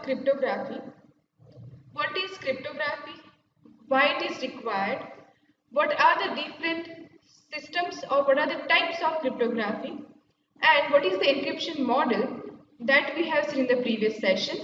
Cryptography. What is cryptography? Why it is required? What are the different systems or what are the types of cryptography? And what is the encryption model that we have seen in the previous session?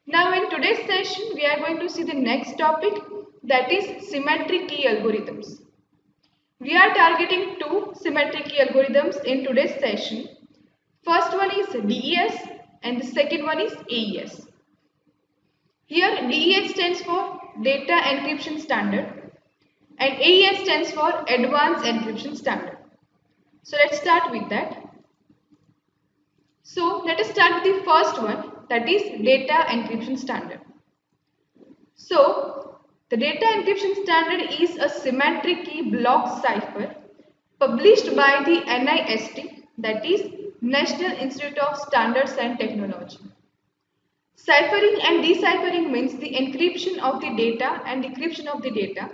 Now in today's session, we are going to see the next topic, that is symmetric key algorithms. We are targeting two symmetric key algorithms in today's session. First one is DES and the second one is AES. Here DES stands for Data Encryption Standard and AES stands for Advanced Encryption Standard. So let's start with that. So let us start with the first one, that is Data Encryption Standard. So the Data Encryption Standard is a symmetric key block cipher published by the NIST, that is National Institute of Standards and Technology. Ciphering and deciphering means the encryption of the data and decryption of the data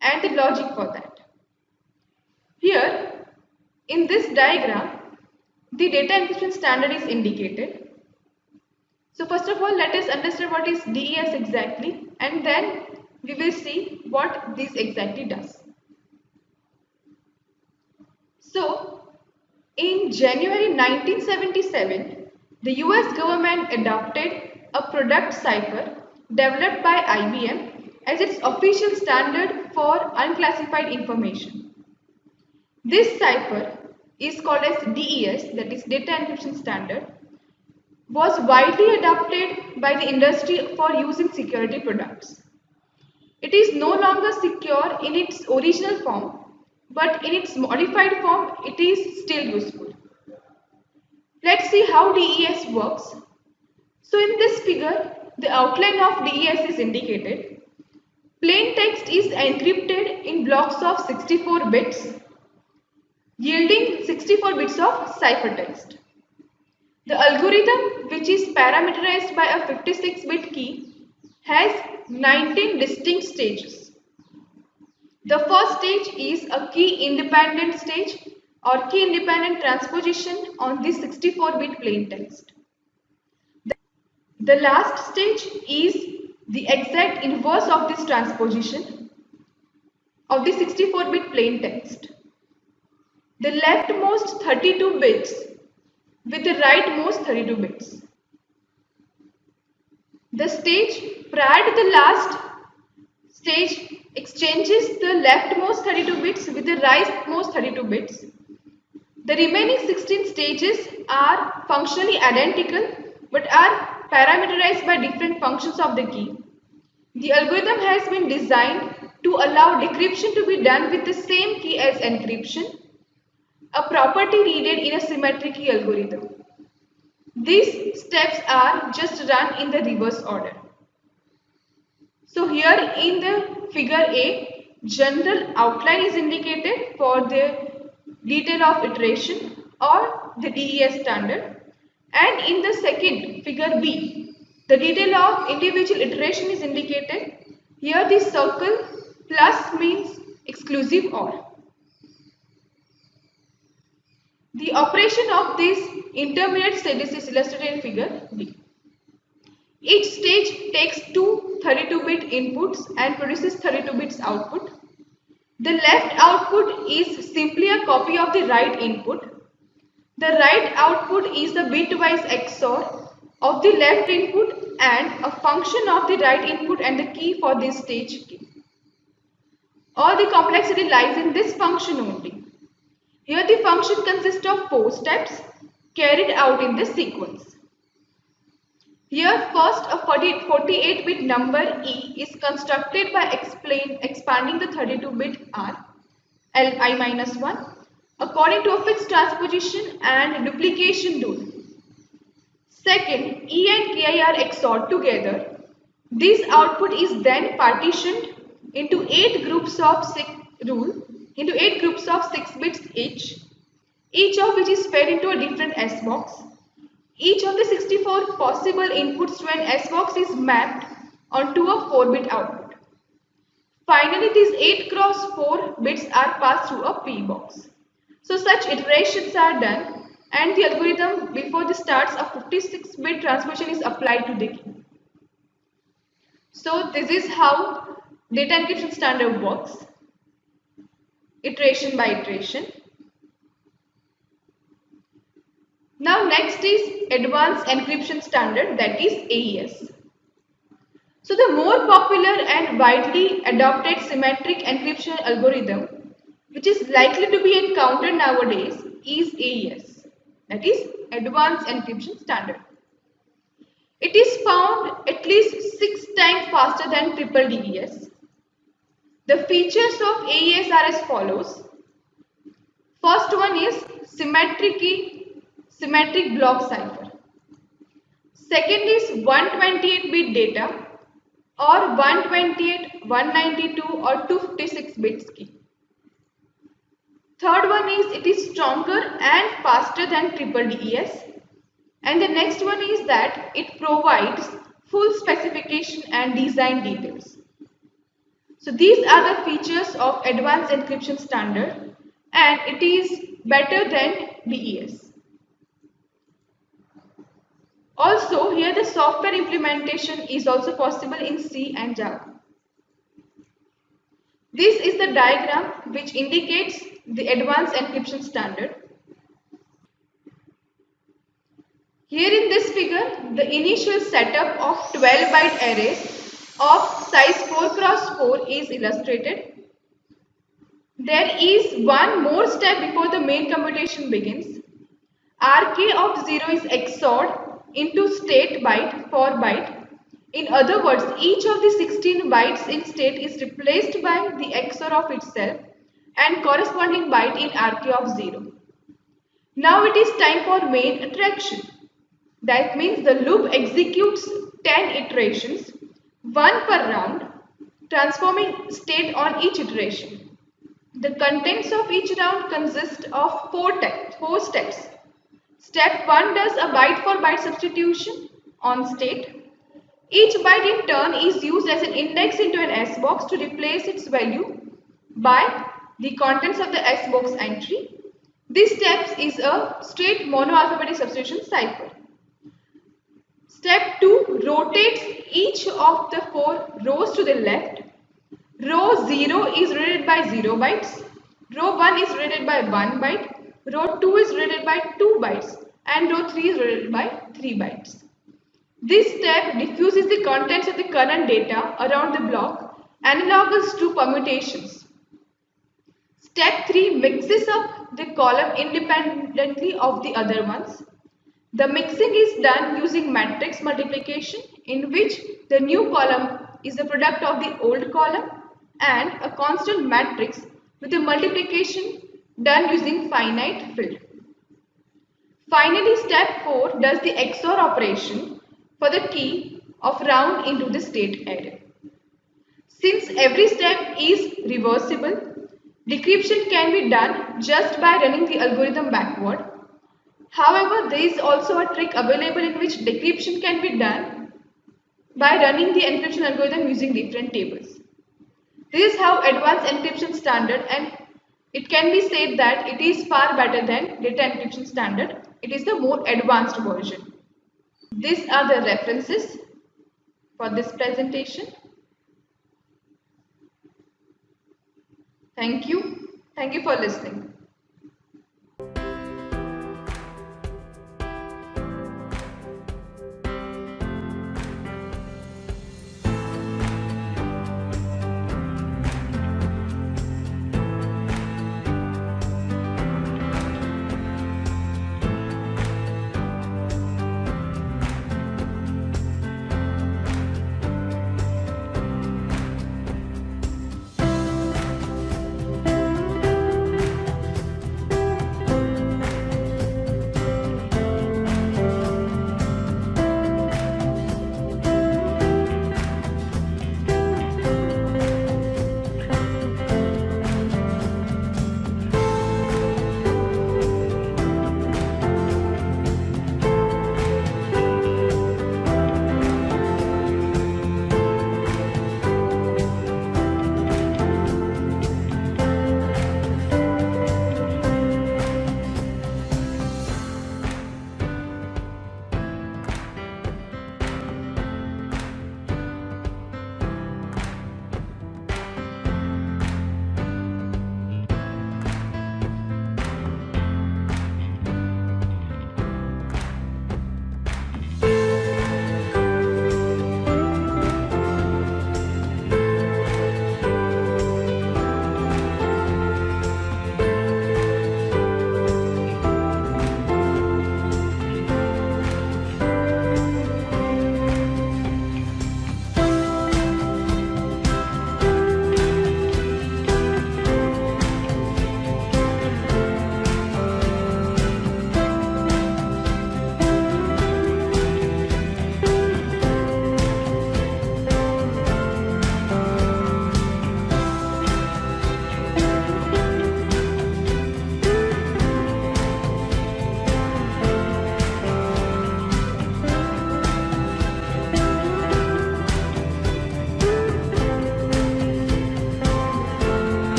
and the logic for that. Here in this diagram, the data encryption standard is indicated. So first of all, let us understand what is DES exactly, and then we will see what this exactly does. So in January 1977, the US government adopted a product cipher developed by IBM as its official standard for unclassified information. This cipher is called as DES, that is Data Encryption Standard, was widely adopted by the industry for use in security products. It is no longer secure in its original form, but in its modified form it is still useful. Let's see how DES works. So in this figure, the outline of DES is indicated. Plain text is encrypted in blocks of 64 bits, yielding 64 bits of ciphertext. The algorithm, which is parameterized by a 56-bit key, has 19 distinct stages. The first stage is a key-independent stage or key-independent transposition on the 64-bit plain text. The last stage is the exact inverse of this transposition of the 64-bit plain text. The leftmost 32 bits with the rightmost 32 bits. The stage prior to the last stage exchanges the leftmost 32 bits with the rightmost 32 bits. The remaining 16 stages are functionally identical but are parameterized by different functions of the key. The algorithm has been designed to allow decryption to be done with the same key as encryption, a property needed in a symmetric key algorithm. These steps are just run in the reverse order. So here in the figure A, general outline is indicated for the detail of iteration or the DES standard, and in the second figure B, the detail of individual iteration is indicated. Here the circle plus means exclusive OR. The operation of these intermediate stages is illustrated in figure B. Each stage takes two 32-bit inputs and produces 32 bits output. The left output is simply a copy of the right input. The right output is the bitwise XOR of the left input and a function of the right input and the key for this stage key. All the complexity lies in this function only. Here the function consists of 4 steps carried out in this sequence. Here first a 48-bit number E is constructed by expanding the 32-bit R, Li-1, according to a fixed transposition and duplication rule. Second, E and Ki are XORed together. This output is then partitioned into 8 groups of 6 bits each of which is fed into a different S box. Each of the 64 possible inputs to an S box is mapped onto a 4-bit output. Finally, these 8 cross 4 bits are passed through a P box. So such iterations are done and the algorithm before the starts of 56-bit transposition is applied to the key. So this is how data encryption standard works, iteration by iteration. Now next is advanced encryption standard, that is AES. So the more popular and widely adopted symmetric encryption algorithm which is likely to be encountered nowadays is AES, that is advanced encryption standard. It is found at least 6 times faster than triple DES. The features of AES are as follows. First one is symmetric block cipher. Second is 128-bit data or 128, 192 or 256 bits key. Third one is it is stronger and faster than triple DES. And the next one is that it provides full specification and design details. So these are the features of advanced encryption standard and it is better than DES. Also, here the software implementation is also possible in C and Java. This is the diagram which indicates the advanced encryption standard. Here in this figure, the initial setup of 12-byte arrays of size 4 cross 4 is illustrated. There is one more step before the main computation begins. Rk of 0 is XORed into state byte for byte. In other words, each of the 16 bytes in state is replaced by the XOR of itself and corresponding byte in Rk of 0. Now it is time for main iteration. That means the loop executes 10 iterations, 1 per round, transforming state on each iteration. The contents of each round consist of 4 steps. Step 1 does a byte for byte substitution on state. Each byte in turn is used as an index into an S box to replace its value by the contents of the S box entry. This step is a straight monoalphabetic substitution cipher. Step 2 rotates each of the 4 rows to the left. Row 0 is rotated by 0 bytes. Row 1 is rotated by 1 byte. Row 2 is rotated by 2 bytes. And row 3 is rotated by 3 bytes. This step diffuses the contents of the current data around the block analogous to permutations. Step 3 mixes up the column independently of the other ones. The mixing is done using matrix multiplication in which the new column is the product of the old column and a constant matrix with the multiplication done using finite field. Finally, step 4 does the XOR operation for the key of round into the state array. Since every step is reversible, decryption can be done just by running the algorithm backward. However, there is also a trick available in which decryption can be done by running the encryption algorithm using different tables. This is how advanced encryption standard, and it can be said that it is far better than data encryption standard. It is the more advanced version. These are the references for this presentation. Thank you. Thank you for listening.